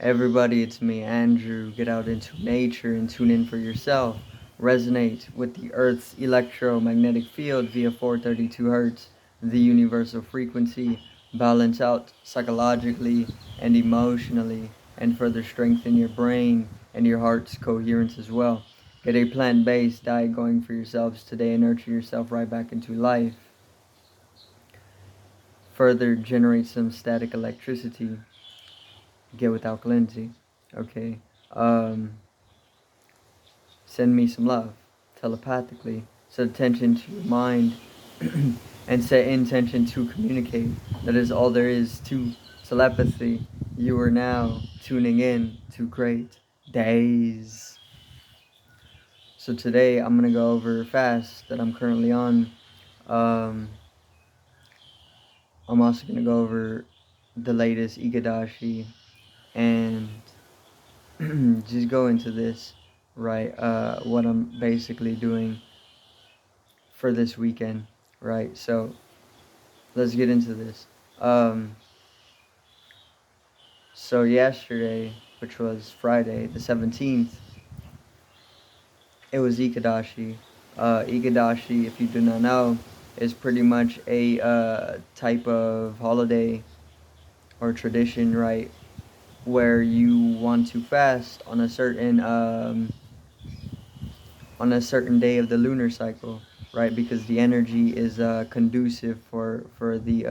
Everybody, it's me, Andrew. Get out into nature and tune in for yourself. Resonate with the Earth's electromagnetic field via 432 Hertz, the universal frequency. Balance out psychologically and emotionally, and further strengthen your brain and your heart's coherence as well. Get a plant based diet going for yourselves today and nurture yourself right back into life. Further generate some static electricity. Get with alkalinity. Okay. Um, Send me some love telepathically. Set attention to your mind and set intention to communicate. That is all there is to telepathy. You are now tuning in to great days. So today I'm going to go over a fast that I'm currently on. Um, I'm also going to go over the latest Igadashi and just go into this, right? What I'm basically doing for this weekend, right? So let's get into this. Um, so yesterday, which was Friday, the 17th, it was Ikadashi. Ikadashi, if you do not know, is pretty much a type of holiday or tradition, right? Where you want to fast on a certain day of the lunar cycle, right? Because the energy is conducive for the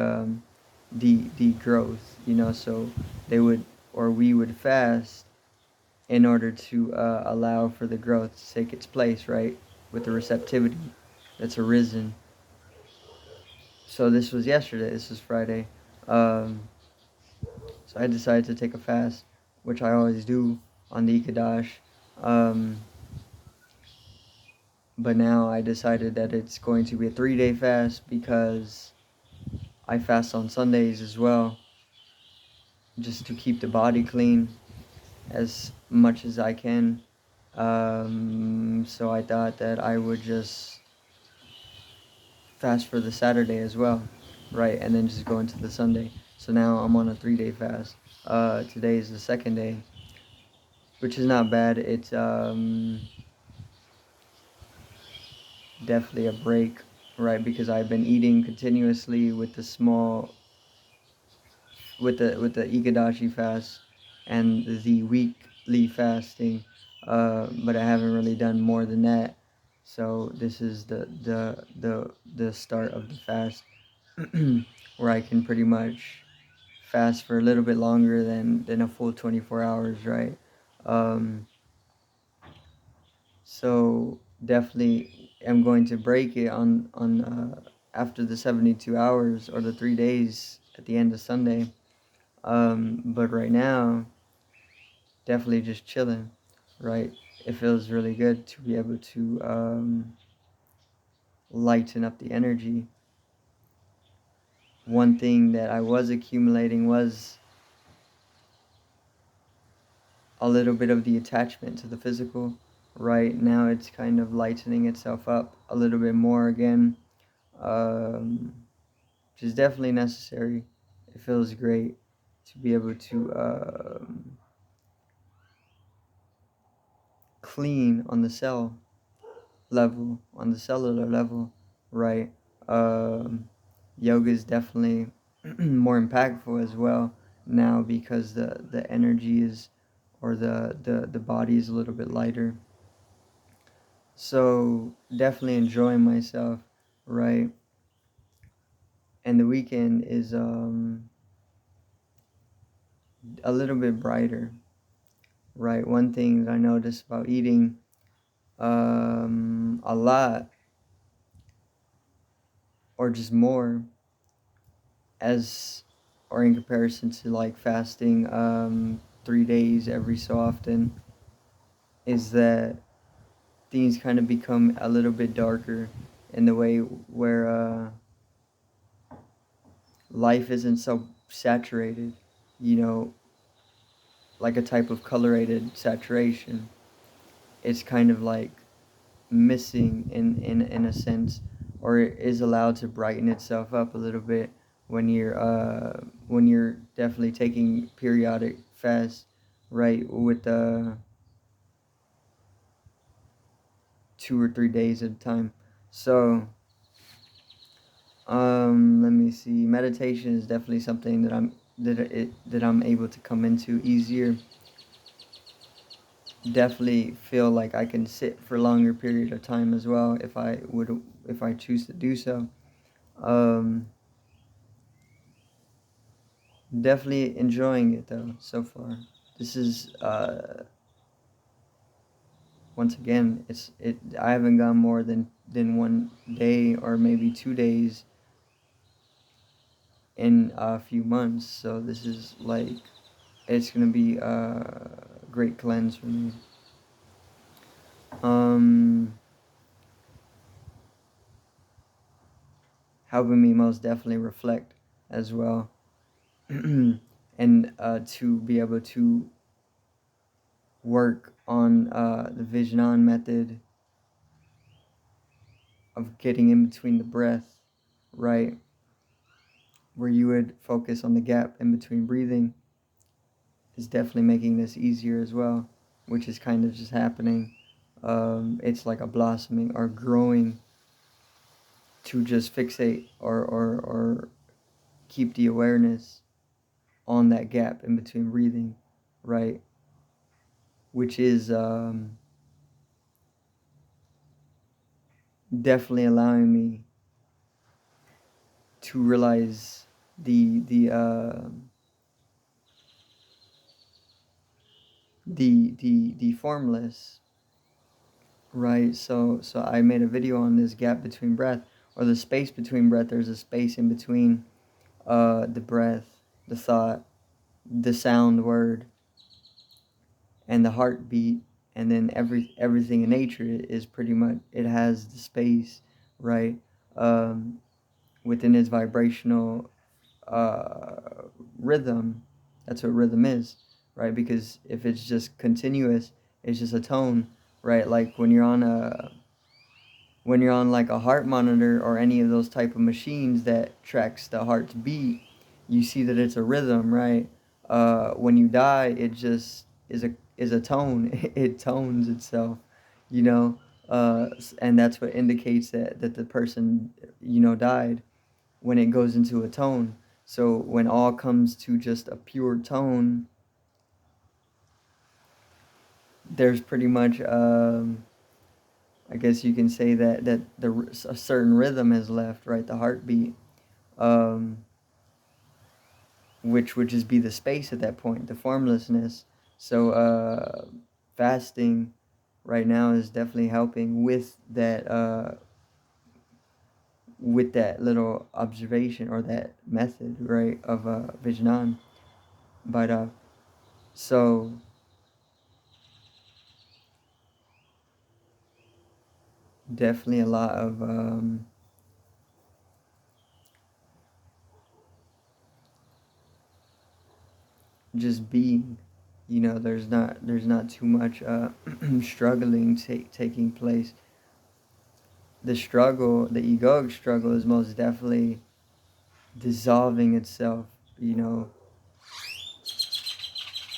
growth, So they would or we would fast in order to allow for the growth to take its place, right? With the receptivity that's arisen. So this was yesterday. This was Friday. Um, so I decided to take a fast, which I always do on the Ikadash. Um, But now I decided that it's going to be a 3-day fast because I fast on Sundays as well, just to keep the body clean as much as I can. So I thought that I would just fast for the Saturday as well, right? And then just go into the Sunday. So now I'm on a 3-day fast. Today is the second day, which is not bad. It's definitely a break, right? Because I've been eating continuously with the Ikadashi fast and the weekly fasting, but I haven't really done more than that. So this is the start of the fast, where I can pretty much fast for a little bit longer than a full 24 hours, right? Um, so definitely am going to break it on after the 72 hours or the 3 days at the end of Sunday. But right now, definitely just chilling, right? It feels really good to be able to lighten up the energy. One thing that I was accumulating was a little bit of the attachment to the physical. Right now, it's kind of lightening itself up a little bit more again, um, which is definitely necessary. It feels great to be able to clean on the cell level, on the cellular level, right? Um, Yoga is definitely more impactful as well now because the energy is, or the body is a little bit lighter. So definitely enjoying myself, right? And the weekend is a little bit brighter, right? One thing that I noticed about eating a lot or just more as or in comparison to like fasting 3 days every so often, is that things kind of become a little bit darker in the way where life isn't so saturated, you know, like a type of colorated saturation. It's kind of like missing in a sense, or it is allowed to brighten itself up a little bit when you're definitely taking periodic fasts, right, with 2 or 3 days at a time. So let me see. Meditation is definitely something that I'm able to come into easier. Definitely feel like I can sit for a longer period of time as well if I choose to do so. Um, Definitely enjoying it though so far. This is once again, I haven't gone more than one day or maybe 2 days in a few months. So this is like it's gonna be a great cleanse for me. Um, Helping me most definitely reflect as well, and to be able to work on the Vijayan method of getting in between the breath, right? Where you would focus on the gap in between breathing is definitely making this easier as well, which is kind of just happening. It's like a blossoming or growing to just fixate or keep the awareness on that gap in between breathing, right? Which is definitely allowing me to realize the formless, right? So I made a video on this gap between breath, or the space between breath. There's a space in between the breath, the thought, the sound word, and the heartbeat, and then everything in nature is pretty much, it has the space, right, um, within its vibrational uh, rhythm. That's what rhythm is, right? Because if it's just continuous, it's just a tone, right? Like when you're on like a heart monitor or any of those type of machines that tracks the heart's beat, you see that it's a rhythm, right? When you die, it just is a tone. It tones itself, you know, and that's what indicates that the person, died, when it goes into a tone. So when all comes to just a pure tone, there's pretty much I guess you can say that a certain rhythm has left, right? The heartbeat, um, which would just be the space at that point, the formlessness. So fasting right now is definitely helping with that little observation or that method, right, of Vijnan. But so definitely a lot of just being. There's not too much struggling taking place. The struggle, the egoic struggle, is most definitely dissolving itself, you know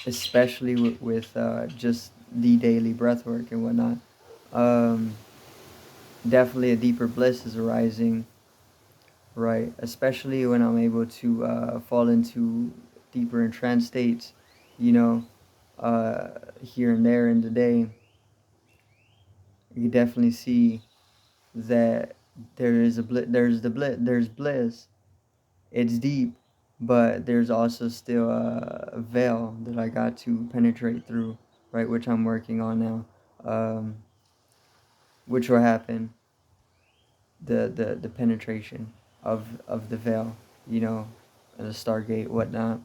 especially with just the daily breath work and whatnot. um, Definitely a deeper bliss is arising, right? Especially when I'm able to fall into deeper entranced states, you know uh, here and there in the day. You definitely see that there's bliss. It's deep, but there's also still a veil that I got to penetrate through, right? Which I'm working on now, which will happen. The penetration of the veil, and the Stargate, whatnot,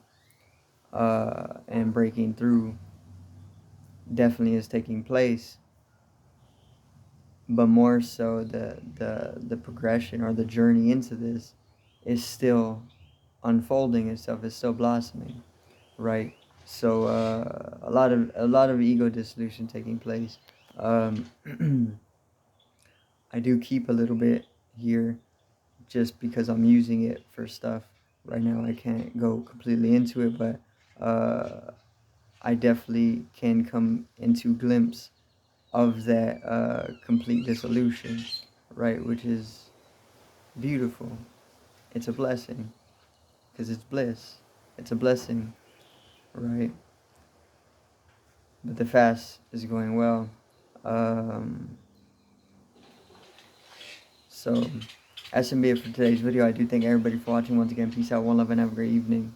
and breaking through definitely is taking place. But more so, the progression or the journey into this is still unfolding itself. Is still blossoming, right? So a lot of ego dissolution taking place. Um, I do keep a little bit here just because I'm using it for stuff right now. I can't go completely into it, but I definitely can come into glimpse of that complete dissolution, right? Which is beautiful. It's a blessing because it's bliss. It's a blessing, right? But the fast is going well. Um, so that's gonna be it for today's video. I do thank everybody for watching once again. Peace out, one love, and have a great evening.